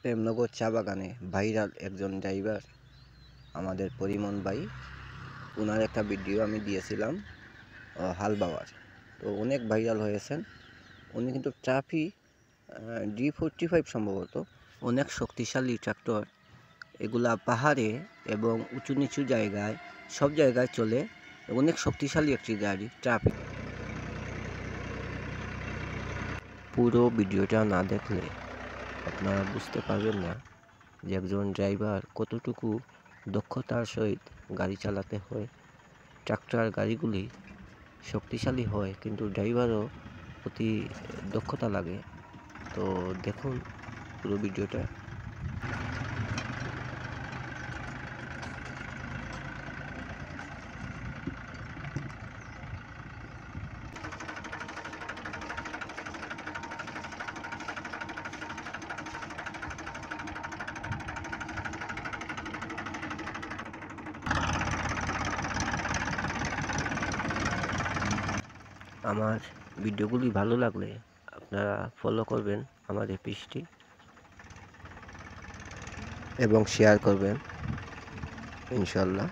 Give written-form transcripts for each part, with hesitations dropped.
প্রেমনগর চা বাগানে ভাইরাল একজন ড্রাইভার আমাদের পরিমল ভাই, ওনার একটা ভিডিও আমি দিয়েছিলাম হাল বাওয়ার। তো অনেক ভাইরাল হয়েছেন। উনি কিন্তু ট্রাফি D45 সম্ভবত, অনেক শক্তিশালী ট্রাক্টর। এগুলা পাহাড়ে এবং উঁচু নিচু জায়গায় সব জায়গায় চলে, অনেক শক্তিশালী একটি গাড়ি ট্রাফি। পুরো ভিডিওটা না দেখলে আপনারা বুঝতে পারবেন না যে একজন ড্রাইভার কতটুকু দক্ষতার সহিত গাড়ি চালাতে হয়। ট্রাক্টর গাড়িগুলি শক্তিশালী হয়, কিন্তু ড্রাইভারও অতি দক্ষতা লাগে। তো দেখুন পুরো ভিডিওটা। আমার ভিডিওগুলি ভালো লাগলে আপনারা ফলো করবেন আমার এই পেজটি এবং শেয়ার করবেন। ইনশাল্লাহ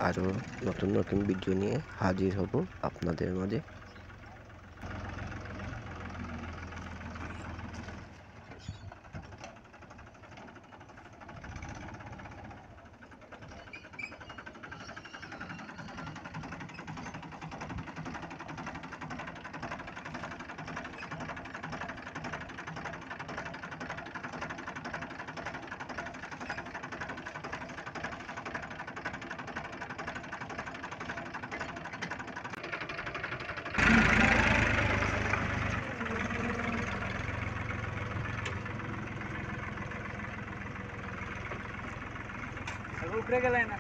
আরও নতুন নতুন ভিডিও নিয়ে হাজির হব আপনাদের মাঝে। উপরে গেলে না।